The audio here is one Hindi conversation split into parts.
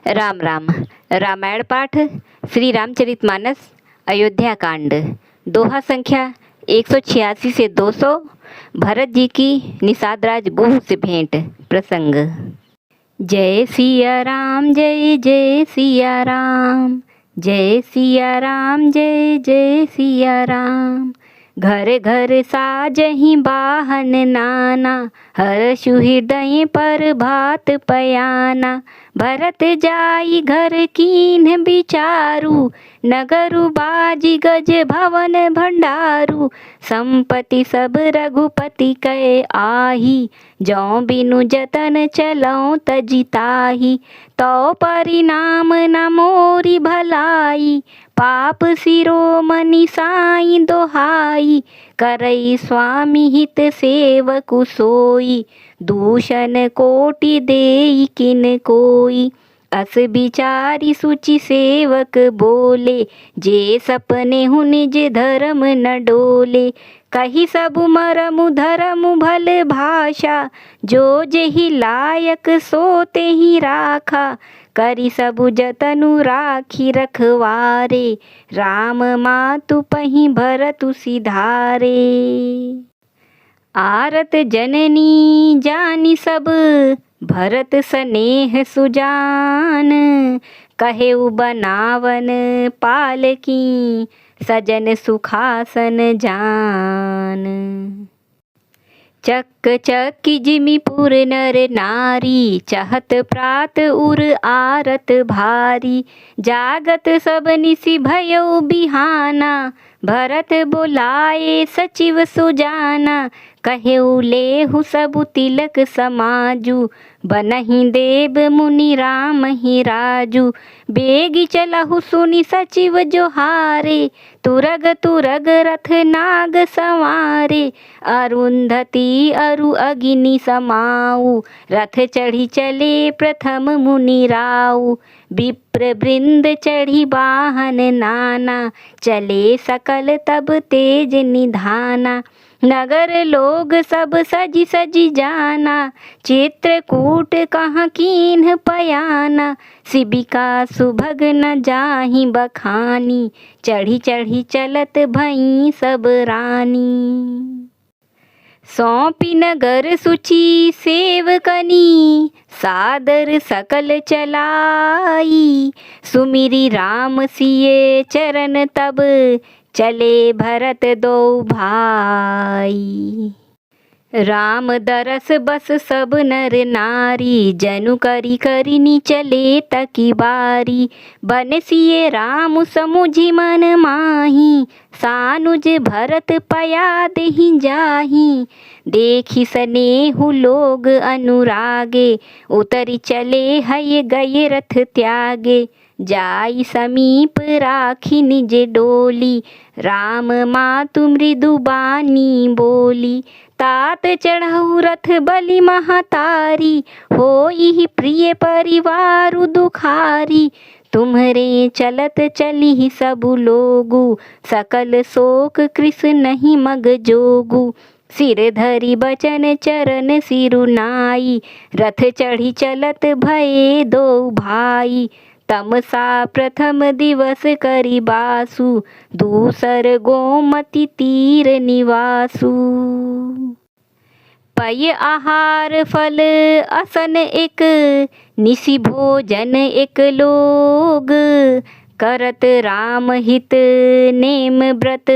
राम राम। रामायण पाठ श्री रामचरितमानस अयोध्या कांड दोहा संख्या 186 से 200। भरत जी की निषाद राज गुह से भेंट प्रसंग। जय सिया राम जय जय सिया राम, जय सिया राम जय जय सिया राम। घर घर साजहि बाहन नाना, हर्षु हृदय पर भात पयाना। भरत जाई घर कीन्ह विचारु, नगरु बाजी गज भवन भंडारु। संपत्ति सब रघुपति कै आही, जौ बिनु जतन चलौ तजिताही। तो परिणाम न मोरी भलाई, पाप शिरोमणि साई दोहाई। करई स्वामी हित सेवकु सोई, दूषण कोटि देई किन कोई। अस विचारी सुचि सेवक बोले, जे सपने हु निज धर्म न डोले। कही सब मरमु धरमु भल भाषा, जो जेहि लायक सो तेहि राखा। करी सबु जतनु राखी रखवारे, राम मातु पहि भरतु सिधारे। आरत जननी जानी सब, भरत स्नेह सुजान। कहेउ बनावन पालकी, सजन सुखासन जान। चक चक्की जिमीपुर नर नारी, चहत प्रात उर आरत भारी। जागत सब निसि भयउ बिहाना, भरत बोलाए सचिव सुजाना। कहेउ लेहु सबु तिलक समाजु, बनहि देव मुनि राम ही राजू। बेगी चलहु सुनि सचिव जोहारे, तुरग तुरग रथ नाग संवारे। अरुंधति अरु अगिनि समाऊ, रथ चढ़ी चले प्रथम मुनि राऊ। विप्र वृंद चढ़ी वाहन नाना, चले सकल तब तेज निधाना। नगर लोग सब सजी सजी जाना, चित्रकूट कहाँ कीन्ह पयाना। शिबिका सुभग न जाहि बखानी, चढ़ी चढ़ी चलत भई सब रानी। सौंपी नगर सुचि सेवकनी, सादर सकल चलाई। सुमिरी राम सिए चरण तब, चले भरत दो भाई। राम दरस बस सब नर नारी, जनु करी करिनी चले तकी बारी। बनसिए राम समुझि मन माही, सानुज भरत पया देहि जाही। देखी स्नेहु लोग अनुरागे, उतरी चले हय गए रथ त्यागे। जाई समीप राखी निज डोली, राम मातु मृदु बानी बोली। तात चढ़ऊ रथ बलि महतारी, होई प्रिय परिवारु दुखारी। तुम्हरे चलत चली सबु लोगु, सकल शोक कृस नहीं मग जोगु। सिर धरि बचन चरण सिरुनाई, रथ चढ़ी चलत भये दो भाई। तमसा प्रथम दिवस करी बासु, दूसर गोमति तीर निवासु। पय आहार फल असन एक, निसि भोजन एक लोग। करत राम हित नेम व्रत,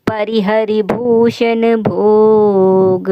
परिहरि भूषण भोग।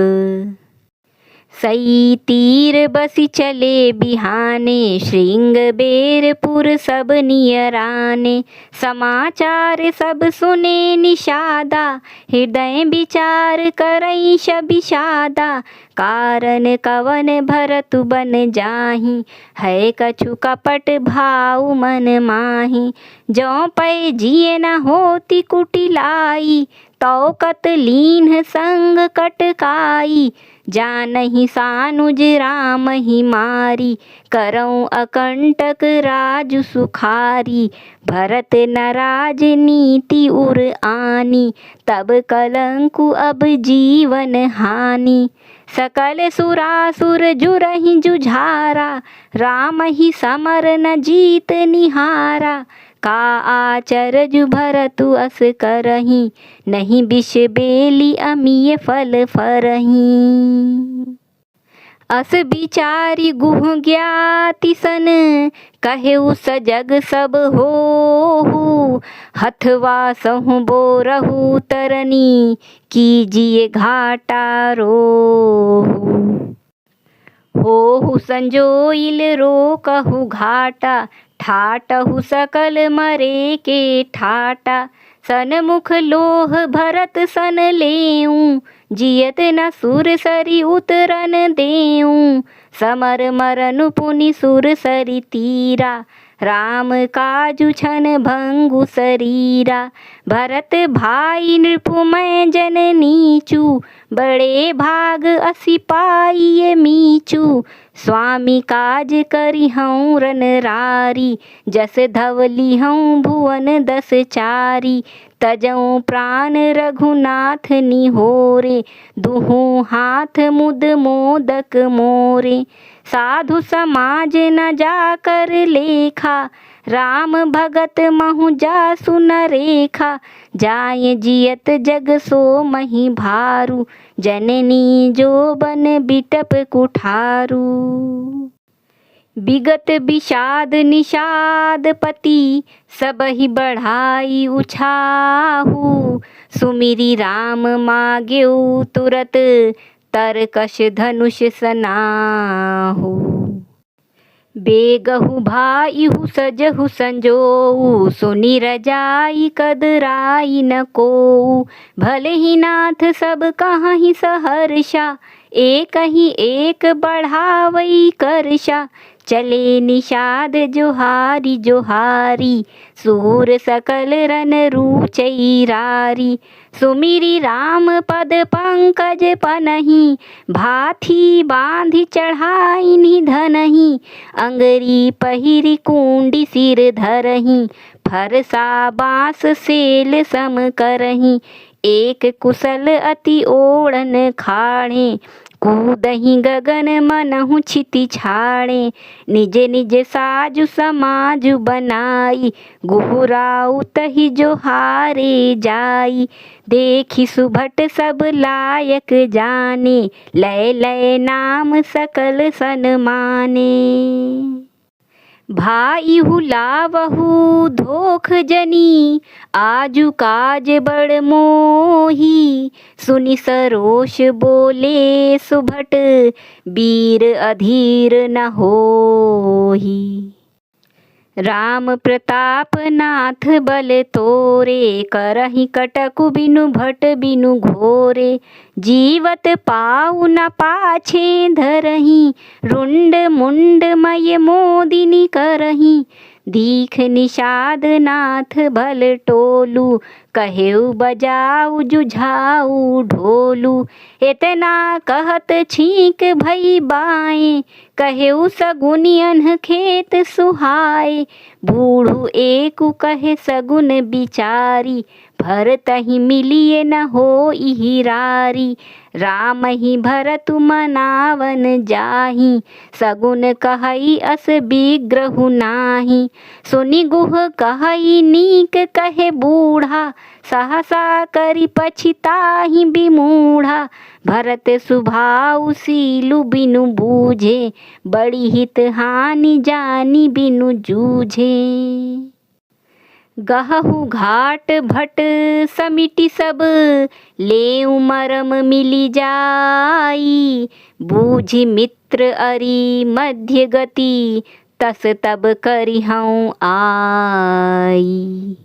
सई तीर बसि चले बिहाने, श्रृंग बेरपुर सब नियराने। समाचार सब सुने निषादा, हृदय विचार करई शबिषादा। कारण कवन भरतु बन जाहि, है कछु कपट भाव मन माहि। जौ पै जिए न होती कुटिलाई, तौ कत लीन्ह संग कटकाई। जानहि सानुज राम ही मारी, करऊँ अकंटक राजु सुखारी। भरत न राजनीति उर आनी, तब कलंकु अब जीवन हानि। सकल सुरासुर जुरहि जुझारा, राम ही समर न जीत निहारा। का आचरज भरतु अस करही, नहीं बिष बेली अमिय फल फरही। अस विचारि गुह ज्ञाति सन, कहेउ सजग सब होहु। हथवा सहु बोरहु तरनी, कीजिए घाटा रोहु। होहु संजोइल रोकहु घाटा, ठाटहु सकल मरे के ठाटा। सनमुख लोह भरत सन लेऊं, जियत न सुर सरी उतरन देऊं। समर मरनु पुनि सुर सरी तीरा, राम काजु छन भंगु शरीरा। भरत भाई नृपुमय जन नीचू, बड़े भाग असी पाइए मीचू। स्वामी काज करिहऊँ रनरारी, जस धवली हऊँ भुवन दस चारी। तजऊँ प्राण रघुनाथ निहोरे, दुहूँ हाथ मुद मोदक मोरे। साधु समाज न जाकर लेखा, राम भगत महु जासु न रेखा। जाय जियत जग सो मही भारू, जननी जो बन बिटप कुठारू। विगत विषाद निषाद पति, सबहि बढ़ाई उछाहु। सुमिरि राम माग्यऊ तुरत, तरकश धनुष सनाहु। बेगहु भाइहु सजहु संजोऊ, सुनि रजाई कदराई न कोऊ। भले ही नाथ सब कहाहि सहर्षा, एक ही एक बढ़ावई करषा। चले निषाद जोहारी जोहारी, सूर सकल रन रुचई रारी। सुमिरि राम पद पंकज पनहि, भाथी बांधि चढ़ाई निधनहि। अंगरी पहिरि कुंडी सिर धरहि, फरसा बाँस सेल सम करहि। एक कुशल अति ओढ़न खाड़े, कूदहि गगन मनहु छिति छाड़े। निज निज साजु समाजु बनाई, गुहुराउ तहि जोहारे जाई। देखि सुभट सब लायक जाने, लय लय नाम सकल सन्माने। भाइहु लावहु धोख जनी, आजु काज बड़ मोही। सुनि सरोष बोले सुभट, वीर अधीर न होही। राम प्रताप नाथ बल तोरे, करहि कटकु बिनु भट बिनु घोरे। जीवत पाउ न पाछे धरहि, रुंड मुंड मय मोदिनी करहि। दीख निषाद नाथ भल टोलू, कहेउ बजाऊ जुझाऊ ढोलू। इतना कहत छींक भई बाएं, कहेउ सगुनि अनह खेत सुहाए। बूढ़ु एकु कहे सगुन बिचारी, भरतहि मिलिए न होई रारी। राम ही भरतु मनावन जाहि, सगुन कहई अस विग्रहु नाही। सुनि गुह कहई नीक कहे बूढ़ा, सहसा करि पछिताहि बिमूढ़ा। भरत सुभाउ सीलु बिनु बूझे, बड़ी हित हानि जानी बिनु जूझे। गहु घाट भट समिटि सब, लेउ मरम मिलि जाई। बूझि मित्र अरि मध्य गति, तस तब करिहऊँ आई।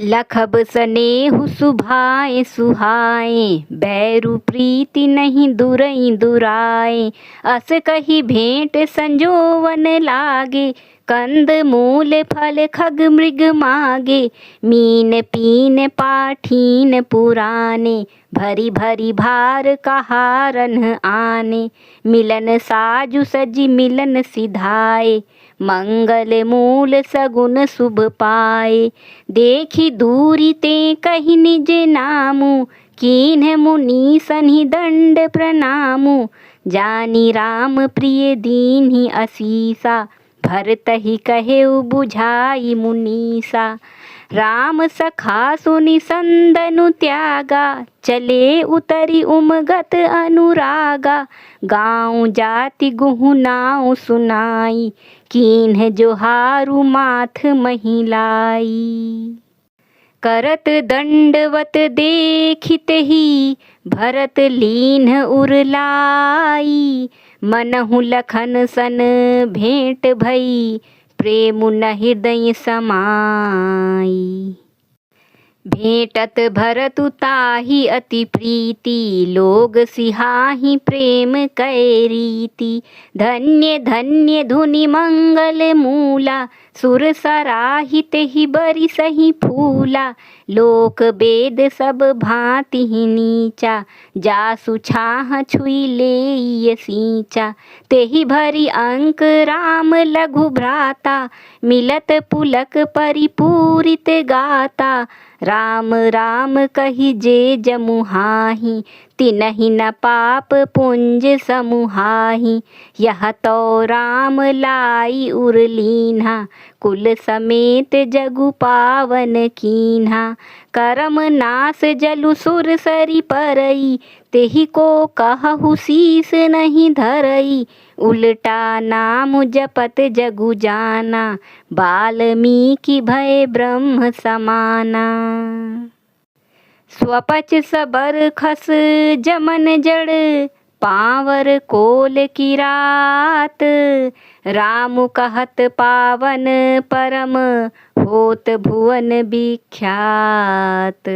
लखब सनेहु सुभाए सुहाए, बैरु प्रीति नहीं दुरई दुराए। अस कही भेंट संजोवन लागे, कंद मूल फल खग मृग मागे। मीन पीन पाठीन पुराने, भरी भरी भार कहारन आने। मिलन साजु सजी मिलन सिधाए, मंगल मूल सगुन शुभ पाए। देखी दूरी ते कही निज नामु, कीन्ह मुनि सन्हि दंड प्रणामु, जानी राम प्रिय दीन्हि असीसा, भरत ही कहेउ बुझाई मुनीसा। राम सखा सुनि संदनु त्यागा, चले उतरी उमगत अनुरागा। गाँव जाति गुहु नाउ सुनाई, कीन्ह जोहारु माथ महिलाई। करत दंडवत देखित ही, भरत लीन्ह उरलाई। मनहु लखन सन भेंट भई, प्रेम न हृदय समाई। भेंटत भरतु ताहि अति प्रीति, लोग सिहाहि प्रेम कै रीति। धन्य धन्य धुनि मंगल मूला, सुर सराहित ही बरि सही फूला। लोक वेद सब भांति ही नीचा, जासु छाह छुई लेई सींचा। तेहि भरी अंक राम लघु भ्राता, मिलत पुलक परिपूरित गाता। राम राम कहि जे जमुहाहि, तिनहि न पाप पुंज समुहाहि। यह तो राम लाई उरलीन्हा, कुल समेत जगु पावन कीन्हा। करम नास जलु सुर सरि परई, तेहि को कहु शीस नहीं धरई। उल्टा नाम जपत जगु जाना, वाल्मीकि भय ब्रह्म समाना। स्वपच सबर खस जमन जड़, पावर कोल किरात। राम कहत पावन परम, होत भुवन विख्यात।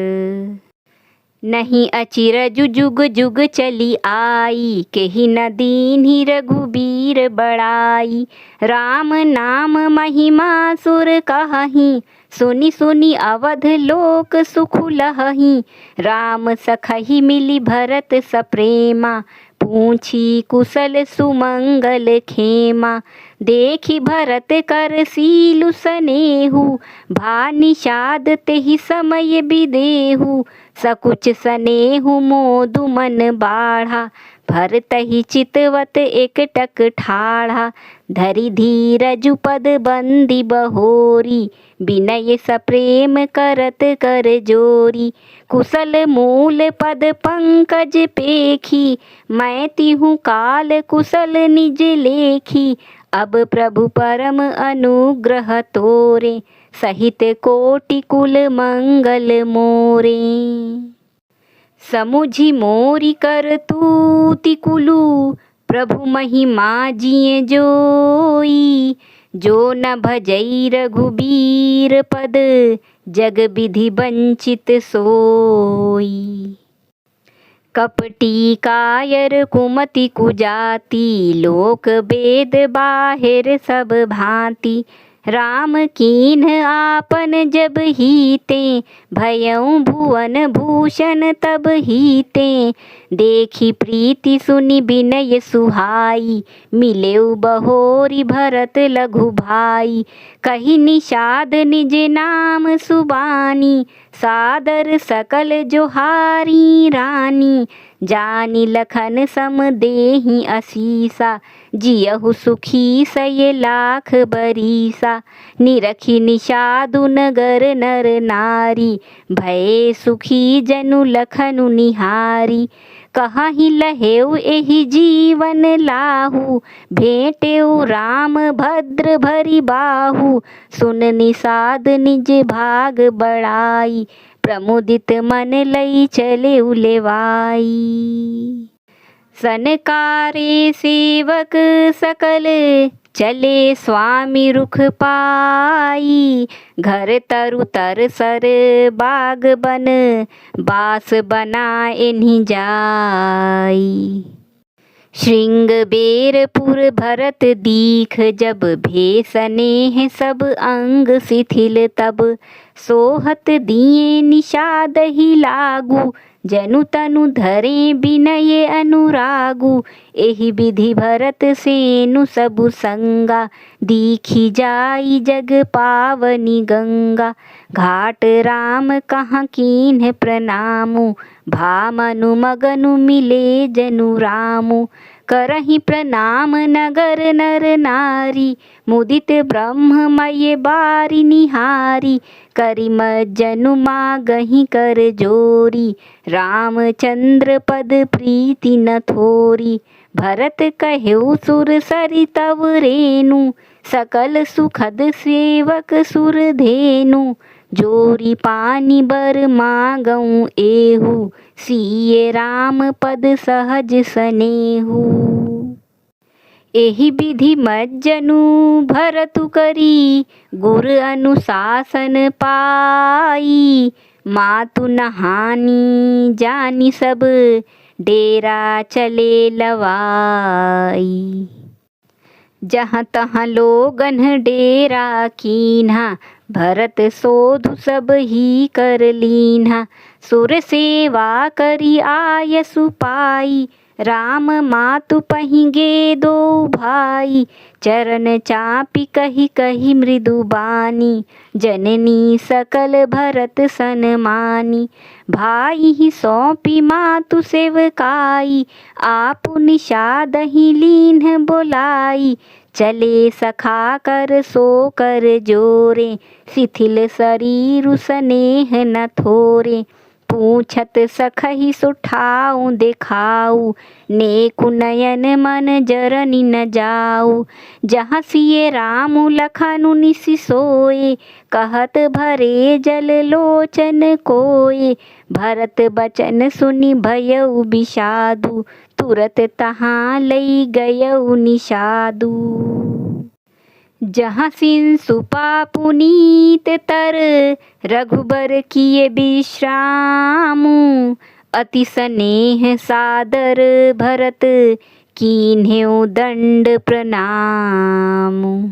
नहीं अचिर जुग जुग चली आई, केहि न दीन्हि रघुबीर बड़ाई। राम नाम महिमा सुर कहहीं, सुनि सुनि अवध लोक सुख लहहीं। राम सखहि मिली भरत सप्रेमा, पूछी कुशल सुमंगल खेमा। देखि भरत कर सीलु सनेहु, भा निषाद तेहि समय बिदेहु। सकुच सनेहु मोदु मन बाढ़ा, भरत ही चितवत एकटक ठाढ़ा। धरि धीरजु पद बंदी बहोरी, विनय सप्रेम करत कर जोरी। कुशल मूल पद पंकज पेखी, मैं तिहु काल कुशल निज लेखी। अब प्रभु परम अनुग्रह तोरे, सहित कोटि कुल मंगल मोरे। समुझि मोरी करतूति कुलु, प्रभु महिमा जिय जोई। जो न भजई रघुबीर पद, जग विधि वंचित सोई। कपटी कायर कुमति कुजाति, लोक वेद बाहिर सब भांति। राम कीन्ह आपन जब हीते, भयउ भुवन भूषण तब हीते। देखी प्रीति सुनि विनय सुहाई, मिलेउ बहोरी भरत लघु भाई। कहि निषाद निज नाम सुबानी, सादर सकल जोहारी रानी। जानी लखन सम देहि असीसा, जियहु सुखी सय लाख बरीसा। निरखी निषादु नगर नर नारी, भये सुखी जनु लखनु निहारी। कहाहि लहेउ एहि जीवन लाहु, भेंटेउ राम भद्र भरी बाहु। सुन निषाद निज भाग बड़ाई, प्रमुदित मन लई चले उलेवाई। सनकारे सेवक सकल, चले स्वामी रुख पाई। घर तरु तर सर बाग बन, बास बनाएहि जाई। श्रृंगबेरपुर भरत दीख जब, भेसनेह सब अंग शिथिल तब। सोहत दिए निषाद ही लागू, जनु तनु धरे बिनये अनुरागु। एहि विधि भरत सेनु सबु संगा, दीखी जाई जग पावनी गंगा। घाट राम कहाँ कीन्ह प्रणामु, भामनु मगनु मिले जनु रामु। करहि प्रणाम नगर नर नारी, मुदित ब्रह्ममय बारी निहारी। करि मज्जनु मागहि कर जोरी, रामचंद्र पद प्रीति न थोरी। भरत कहेउ सुर सरि तव रेनु, सकल सुखद सेवक सुर धेनु। जोरी पानी बर मागऊँ एहू, सिए राम पद सहज सनेहू। एहि विधि मज्जनु भरतु करी, गुर अनुशासन पाई। मातु नहानी जानी सब, डेरा चले लवाई। जहाँ तहाँ लोगन डेरा कीन्हा, भरत सोधु सब ही कर लीन्हा। सुर सेवा करी आयसु पाई, राम मातु पहिगे दो भाई। चरण चापी कही कही मृदु बानी, जननी सकल भरत सनमानी। भाई ही सौंपी मातु सेवकाई, आपु निषादहि लीन्ह बोलाई। चले सखा कर सो कर जोरे, शिथिल शरीरु स्नेह न थोरे। पूछत सखहि सुठाऊँ देखाऊ, नेकु नयन मन जरनि न जाऊ। जहाँ सिए रामु लखनु निसि सोए, कहत भरे जल लोचन कोए। भरत बचन सुनि भयउ बिषादु, तुरत तहाँ लई गयउ निषादु। जहाँ सिंसुपा पुनीत तर, रघुबर किए विश्रामु। अति स्नेह सादर भरत, कीन्हेउ दंड प्रणामु।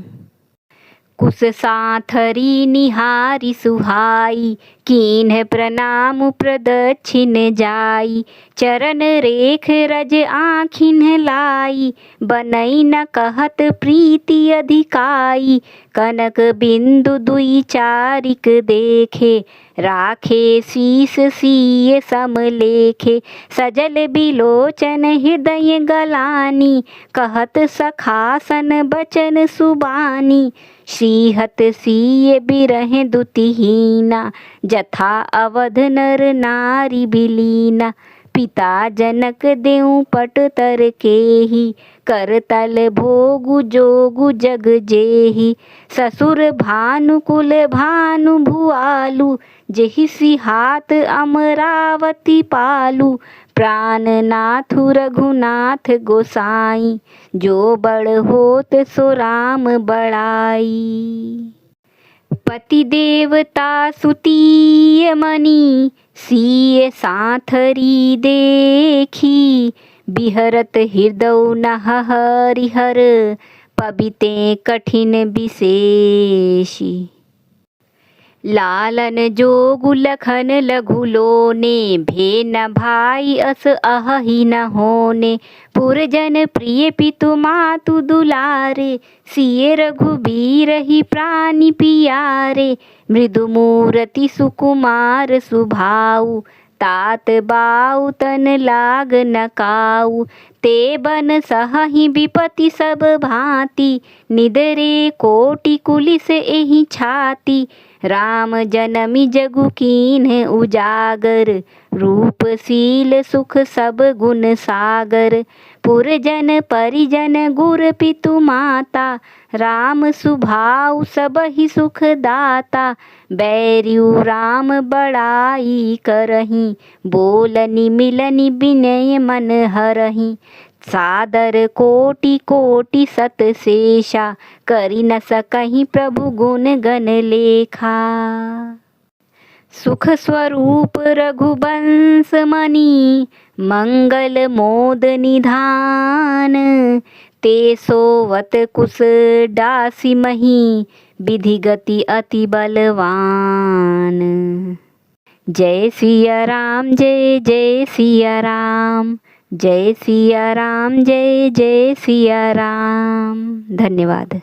कुश साथरी निहारी सुहाई, कीन्ह प्रणाम प्रदक्षिण जाई। चरण रेख रज आँखिन्ह लाई, बनई न कहत प्रीति अधिकाई। कनक बिंदु दुई चारिक देखे, राखे शीस सिए समलेखे। सजल बिलोचन हृदय गलानी, कहत सखासन बचन सुबानी। श्रीहत सिए बिरह दुतिहीना, जथा अवध नर नारी बिलीना। पिता जनक देउ पट तर केही, कर तल भोगु जोगु जग जेही। ससुर भानुकुल भानु भुआलु, जेहि सिहात अमरावती पालु। प्राणनाथु रघुनाथ गोसाई, जो बड़ होत सो राम बड़ाई। पति देवता सुतीय मणि, सिए साथरी देखी। बिहरत हृदय नह हरिहर, पबिते कठिन विशेषी। लालन जोगु लखन लघु लोने, भे न भाई अस अहि न होने। पुरजन प्रिय पितु मातु दुलारे, सिए रघुबीर ही प्राणी पियारे। मृदु मूरति सुकुमार सुभाऊ, तात बाऊ तन लाग न काऊ। ते बन सहहि विपति सब भांति, निदरे कोटि कुलिस एहि छाती। राम जनमी जगु कीन्ह उजागर, रूपशील सुख सब गुण सागर। पुरजन परिजन गुर पितु माता, राम सुभाऊ सबहि सुख दाता। बैरियु राम बड़ाई करही, बोलनि मिलनि विनय मन हरही। सादर कोटि कोटि सत शेषा, करि न सकहि प्रभु गुण गण लेखा। सुख स्वरूप रघुवंश मणि, मंगल मोद निधान। ते सोवत कुश डासी मही, विधि गति अति बलवान। जय सिया राम, जय जय सिया राम, जय सिया राम, जय जय सिया राम। धन्यवाद।